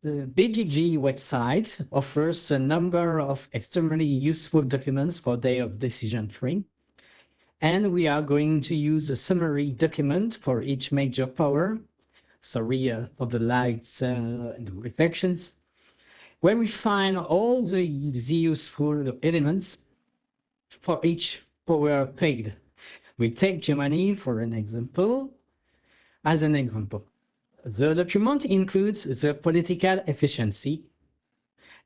The BGG website offers a number of extremely useful documents for day of decision tree. And we are going to use a summary document for each major power. Sorry for the lights and the reflections, where we find all the useful elements for each power paid. We take Germany for an example. As an example, the document includes the political efficiency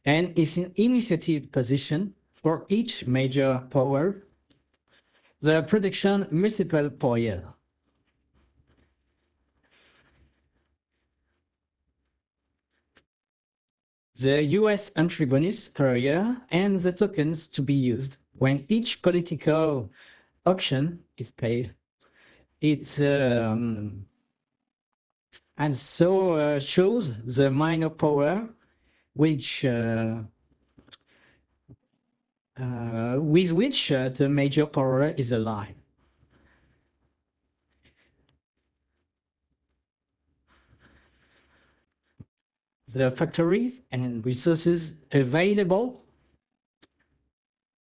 and its initiative position for each major power, the production multiple per year. The US entry bonus per year, and the tokens to be used when each political auction is paid. It's and so shows the minor power which with which the major power is aligned. The factories and resources available,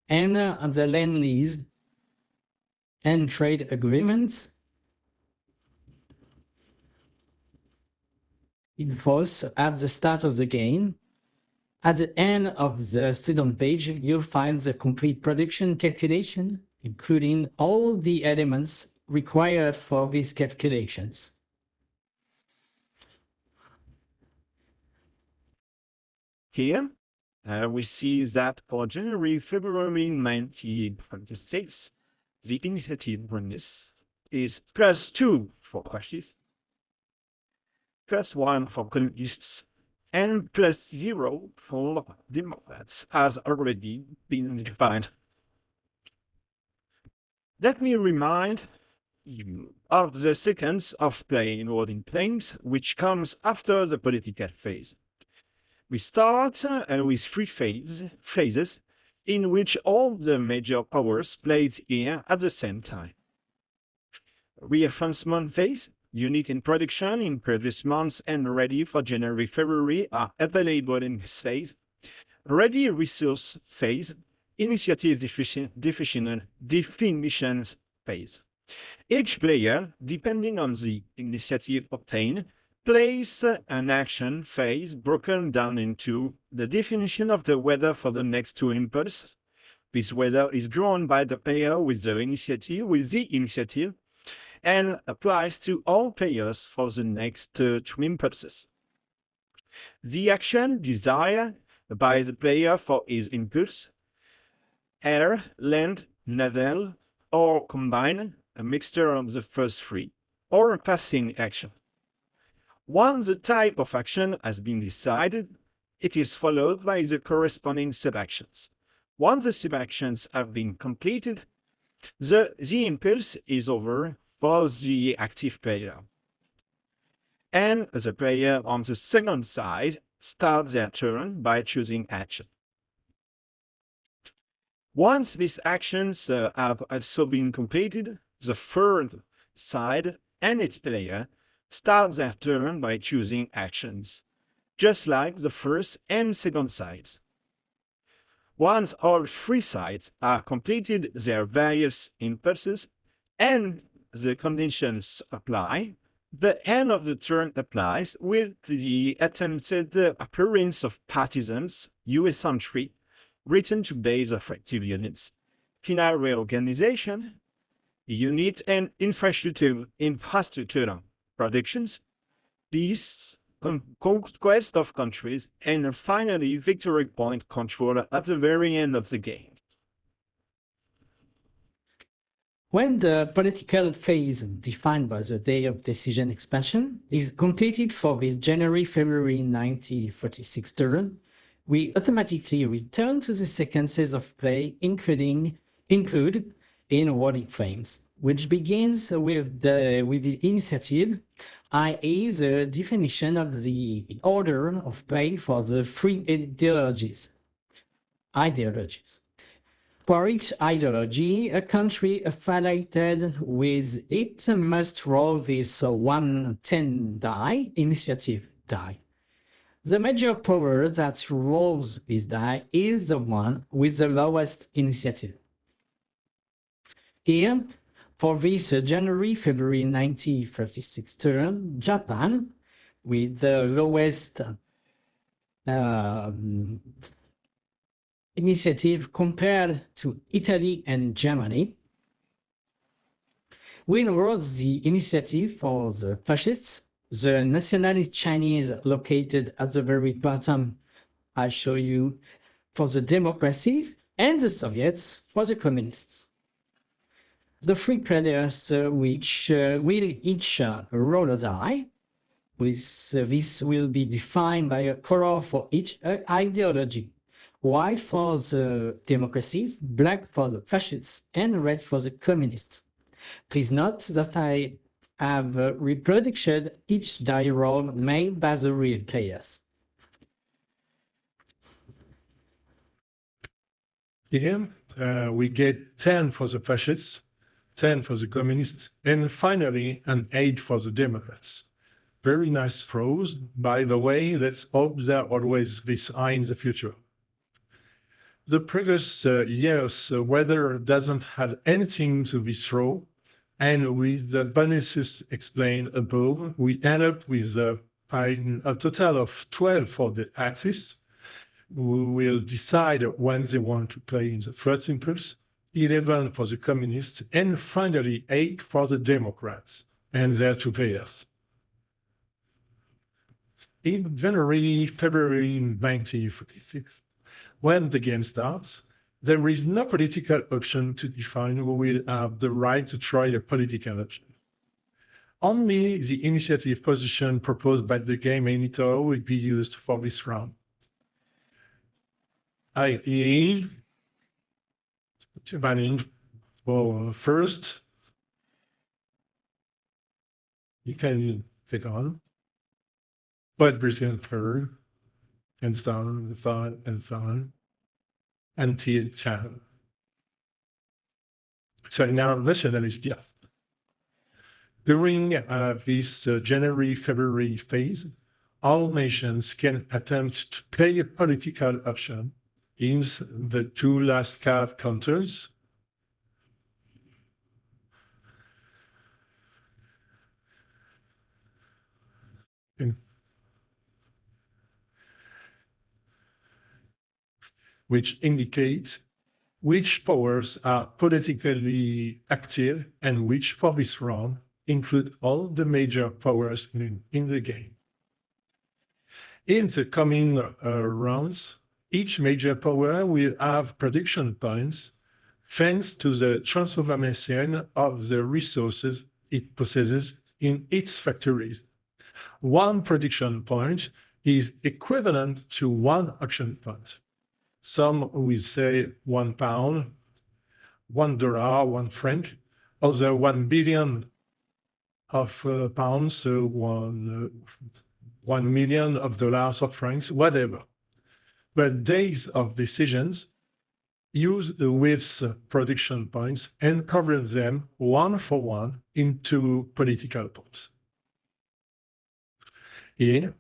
and the land lease and trade agreements in force at the start of the game. At the end of the student page, you'll find the complete production calculation, including all the elements required for these calculations. Here, we see that for January, February 1926, the initiative bonus is +2 for fascists, +1 for communists, and +0 for Democrats, as already been defined. Let me remind you of the sequence of play in Wording Planes, which comes after the political phase. We start with three phases in which all the major powers played here at the same time. Readvancement phase, unit in production in previous months and ready for January, February are available in this phase. Ready resource phase, initiative definitions phase. Each player, depending on the initiative obtained, plays an action phase broken down into the definition of the weather for the next two impulses. This weather is drawn by the player with the initiative and applies to all players for the next two impulses. The action desired by the player for his impulse, air, land, naval, or combined, a mixture of the first three, or a passing action. Once the type of action has been decided, it is followed by the corresponding subactions. Once the subactions have been completed, the impulse is over for the active player. And the player on the second side starts their turn by choosing action. Once these actions have also been completed, the third side and its player start their turn by choosing actions, just like the first and second sides. Once all three sides are completed their various impulses and the conditions apply, the end of the turn applies with the attempted appearance of partisans, US entry, return to base of active units, final reorganization, unit and infrastructure productions, peace, conquest of countries, and finally victory point control at the very end of the game. When the political phase defined by the day of decision expansion is completed for this January-February 1946 turn, we automatically return to the sequences of play include in Wording Frames, which begins with the initiative, i.e. the definition of the order of play for the three ideologies. For each ideology, a country affiliated with it must roll this 110 die, initiative die. The major power that rolls this die is the one with the lowest initiative. Here, for this January-February 1936 turn, Japan, with the lowest initiative compared to Italy and Germany, win-was the initiative for the fascists, the nationalist Chinese located at the very bottom, I show you, for the democracies, and the Soviets for the communists. The three players which will each roll a die, with this will be defined by a color for each ideology. White for the democracies, black for the fascists, and red for the communists. Please note that I have reproduced each die roll made by the real players. Here we get 10 for the fascists, 10 for the communists, and finally an 8 for the Democrats. Very nice throws. By the way, let's hope there always this eye in the future. The previous year's weather doesn't have anything to be thrown, and with the bonuses explained above, we end up with a total of 12 for the Axis, who will decide when they want to play in the first impulse, 11 for the communists, and finally 8 for the Democrats and their two players. In January, February 1946, when the game starts, there is no political option to define who will have the right to try a political option. Only the initiative position proposed by the game editor will be used for this round. i.e., for first, you can click on, but Brazilian third, and so on, and so on, and so on, until channel. So now nationalist, yes. During this January-February phase, all nations can attempt to play a political option in the two last card counters. Which indicate which powers are politically active and which, for this round, include all the major powers in the game. In the coming rounds, each major power will have production points thanks to the transformation of the resources it possesses in its factories. One production point is equivalent to one action point. Some will say £1, $1, 1 franc, other 1 billion of pounds, so 1 million of dollars or francs, whatever. But days of decisions use with production points and convert them one for one into political points. Here,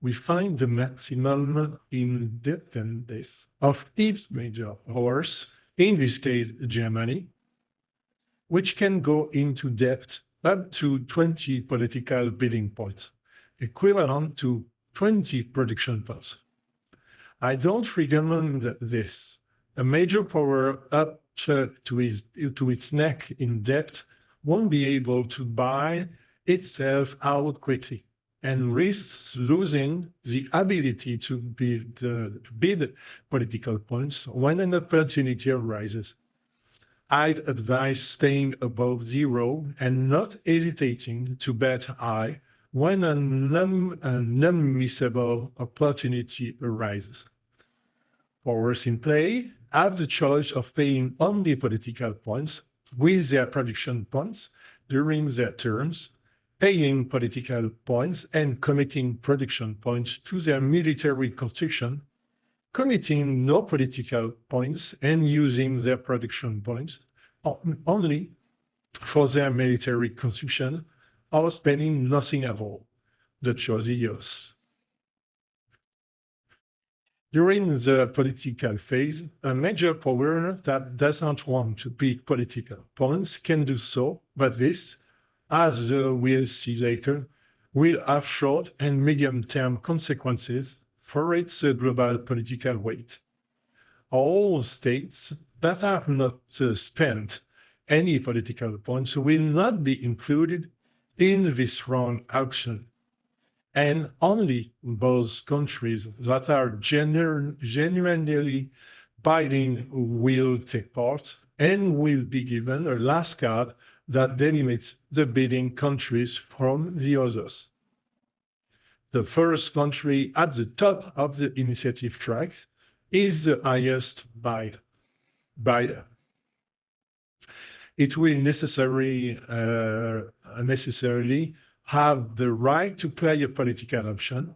we find the maximum independence of each major powers, in this case Germany, which can go into debt up to 20 political bidding points, equivalent to 20 production points. I don't recommend this. A major power up to its neck in debt won't be able to buy itself out quickly and risks losing the ability to bid political points when an opportunity arises. I'd advise staying above zero and not hesitating to bet high when an unmissable opportunity arises. Powers in play have the choice of paying only political points with their production points during their turns, paying political points and committing production points to their military construction, committing no political points and using their production points only for their military construction, or spending nothing at all. The choice is yours. During the political phase, a major power that doesn't want to pick political points can do so, but this, as we'll see later, will have short and medium-term consequences for its global political weight. All states that have not spent any political points will not be included in this round auction. And only those countries that are genuinely bidding will take part and will be given a last card that delimits the bidding countries from the others. The first country at the top of the initiative track is the highest bidder. It will necessarily have the right to play a political option,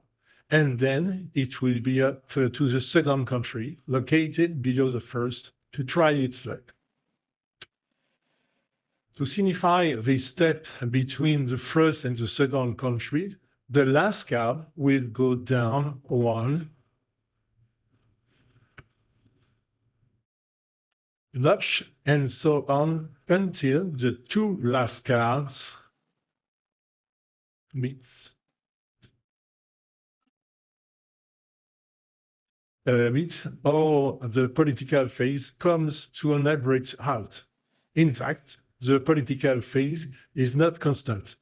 and then it will be up to the second country located below the first to try its luck. To signify this step between the first and the second country, the last card will go down one notch and so on until the two last cards meet. Or the political phase comes to an abrupt halt. In fact, the political phase is not constant.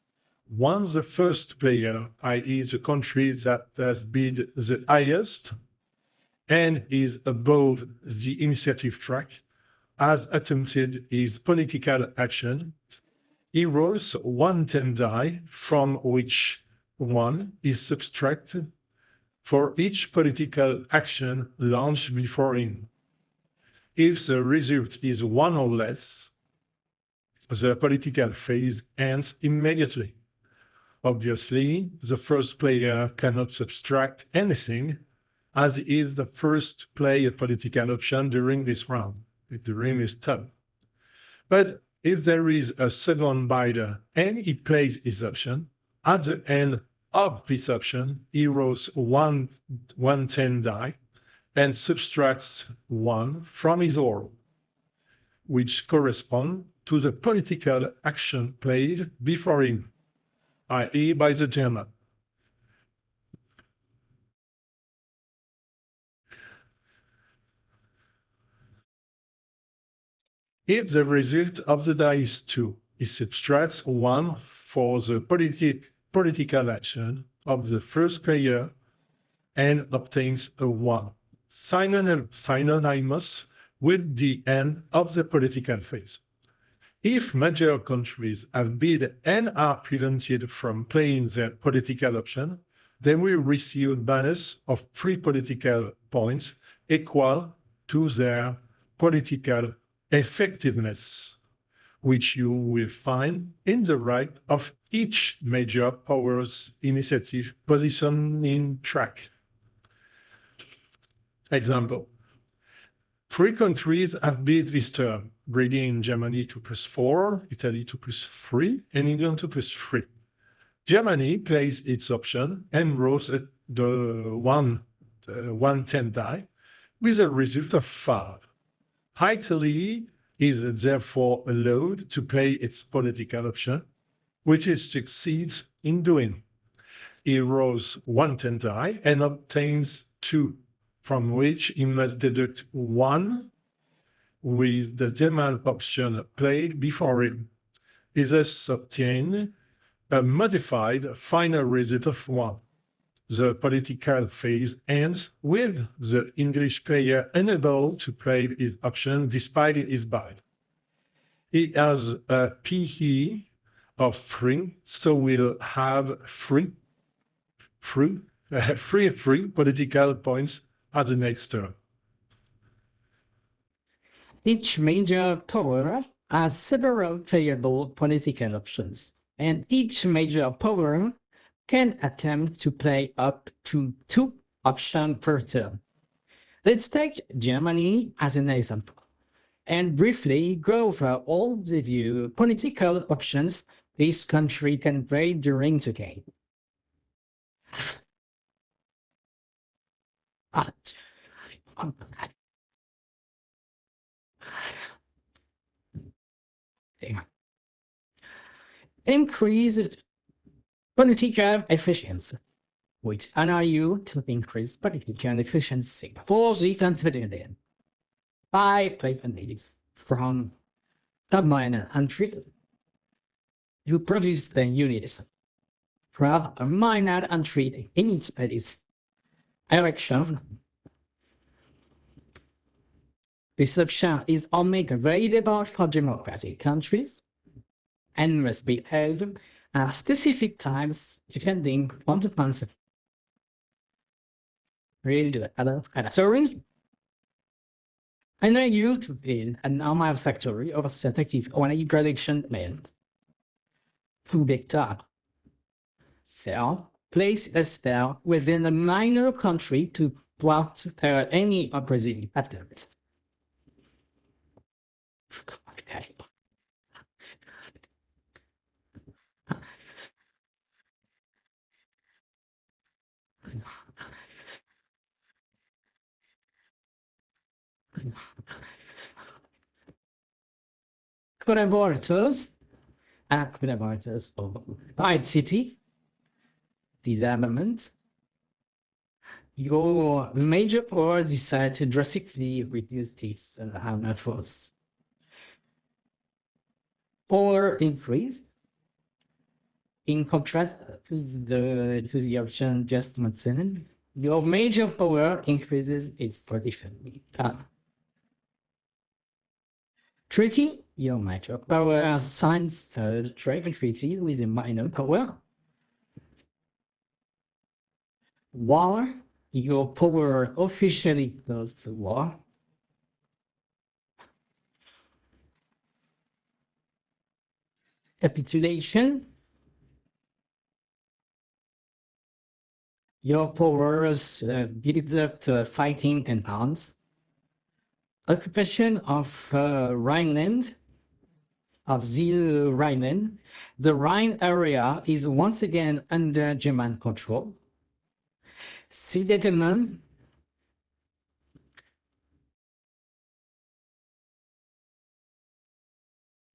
Once the first player, i.e. the country that has bid the highest and is above the initiative track, has attempted his political action, he rolls 1 10 die, from which one is subtracted for each political action launched before him. If the result is 1 or less, the political phase ends immediately. Obviously, the first player cannot subtract anything, as he is the first to play a political option during this round, if the ring is top. But if there is a second bidder and he plays his option, at the end of this option, he rolls 1 10 die and subtracts 1 from his roll, which corresponds to the political action played before him, i.e. by the German. If the result of the die is 2, he subtracts 1 for the political action of the first player and obtains a 1, synonymous with the end of the political phase. If major countries have bid and are prevented from playing their political option, they will receive a bonus of 3 political points equal to their political effectiveness, which you will find in the right of each major power's initiative positioning track. Example. 3 countries have bid this term: Britain, Germany 2 + 4, Italy 2 + 3, and England 2 + 3. Germany plays its option and rolls the 1 10 die with a result of 5. Italy is therefore allowed to play its political option, which it succeeds in doing. He rolls 1 10 die and obtains 2, from which he must deduct 1 with the German option played before him. He thus obtains a modified final result of 1. The political phase ends with the English player unable to play his option despite his bid. He has a PE of 3, so we'll have free political points at the next turn. Each major power has several playable political options, and each major power can attempt to play up to 2 options per turn. Let's take Germany as an example and briefly go over all the political options this country can play during the game. Increased political efficiency, which allow you to increase political efficiency for the country by placing from a minor country to produce the units from a minor country in its place election. This option is only available for democratic countries and must be held at specific times depending on the concept. Really, sorry. And I used to build a normal factory of a synthetic only production plant to big top. So, place a cell within a minor country to block any opposing attempt. Collaborators of ICT development, your major power decide to drastically reduce this networks or increase. In contrast to the option just mentioned, your major power increases its position. Treaty, your major power signs the trade treaty with a minor power. War, your power officially goes to war. Capitulation, your powers build up to fighting in arms. Occupation of Rhineland, of the Rhineland. The Rhine area is once again under German control. Sudetenland,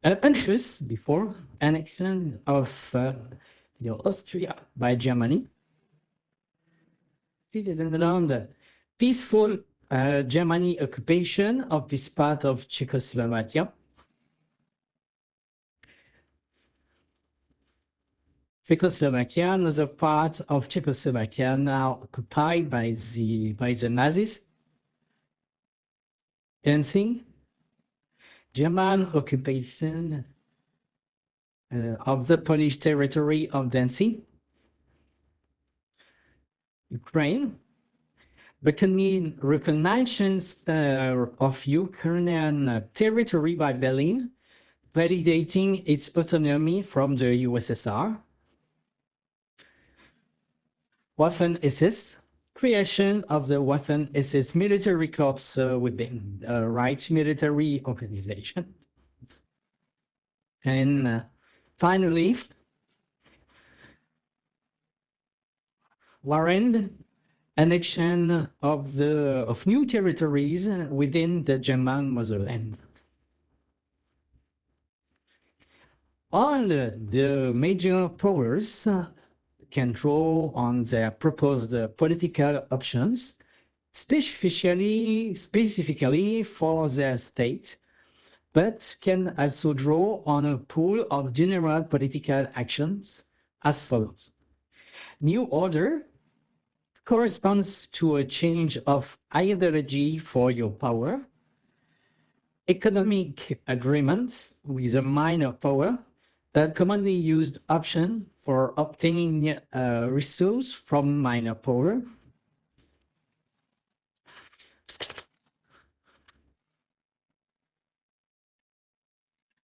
anxious before annexion of Austria by Germany. Sudetenland, peaceful Germany occupation of this part of Czechoslovakia. Czechoslovakia, another part of Czechoslovakia now occupied by the Nazis. Anything? German occupation of the Polish territory of Danzig. Ukraine. Recognition of Ukrainian territory by Berlin, validating its autonomy from the USSR. Waffen-SS, creation of the Waffen-SS military corps within the Reich military organization. And finally, Warren, annexion of new territories within the German motherland. All the major powers can draw on their proposed political options, specifically for their state, but can also draw on a pool of general political actions as follows. New order corresponds to a change of ideology for your power. Economic agreements with a minor power, the commonly used option for obtaining resources from minor power.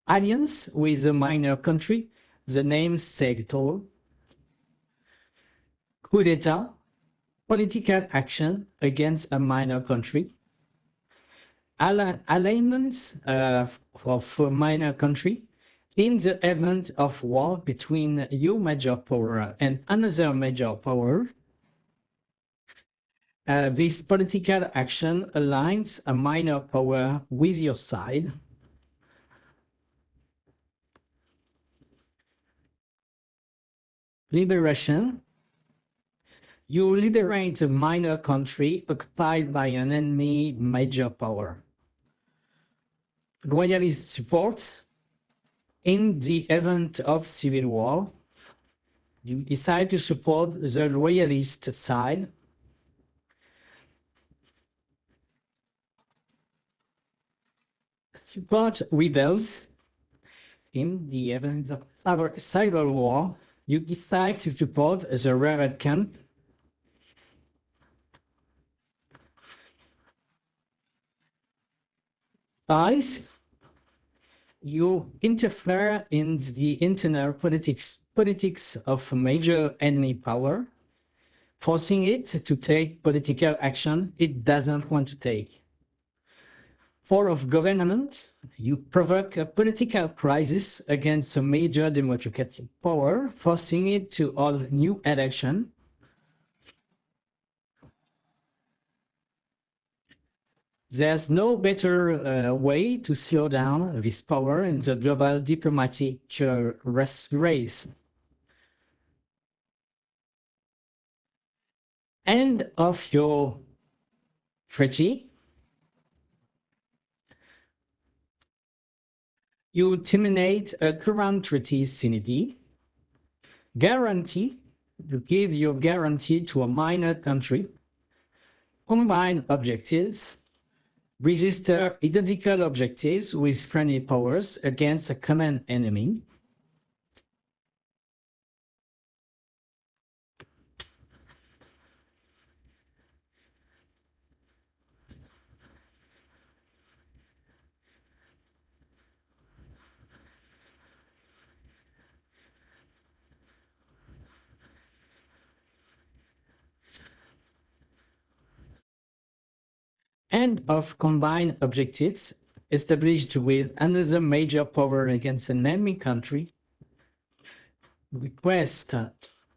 Alliance with a minor country, the name said it all. Coup d'etat, political action against a minor country. Alignment of a minor country, In the event of war between your major power and another major power, this political action aligns a minor power with your side. Liberation. You liberate a minor country occupied by an enemy major power. Royalist support. In the event of civil war, you decide to support the royalist side. Support rebels. In the event of civil war, you decide to support the rebel camp. Spies. You interfere in the internal politics of a major enemy power, forcing it to take political action it doesn't want to take. Form of government, you provoke a political crisis against a major democratic power, forcing it to hold new election. There's no better way to slow down this power in the global diplomatic race. End of your treaty. You terminate a current treaty sine. Guarantee. You give your guarantee to a minor country. Combine objectives. Register identical objectives with friendly powers against a common enemy. End of combined objectives established with another major power against an enemy country. Request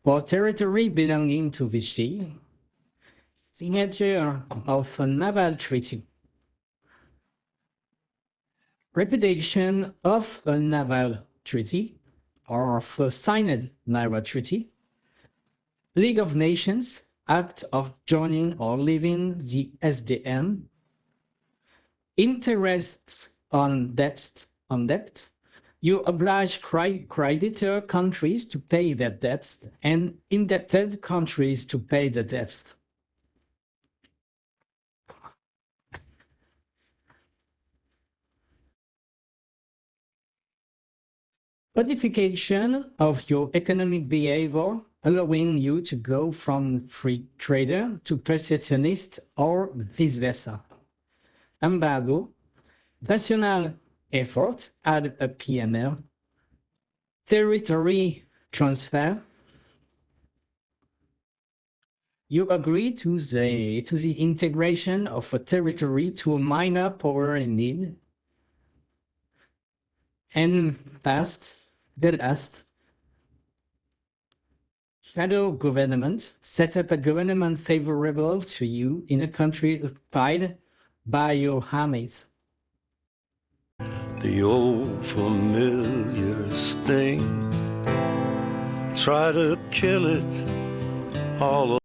for territory belonging to Vichy. Signature of a naval treaty. Repudiation of a naval treaty or of a signed naval treaty. League of Nations act of joining or leaving the SDM. Interests on debt. You oblige creditor countries to pay their debts and indebted countries to pay the debts. Modification of your economic behavior, allowing you to go from free trader to protectionist or vice versa. Embargo. National effort, add a PNL. Territory transfer. You agree to the integration of a territory to a minor power in need. And the last, shadow government, set up a government favorable to you in a country occupied by your armies. The old familiar sting, try to kill it all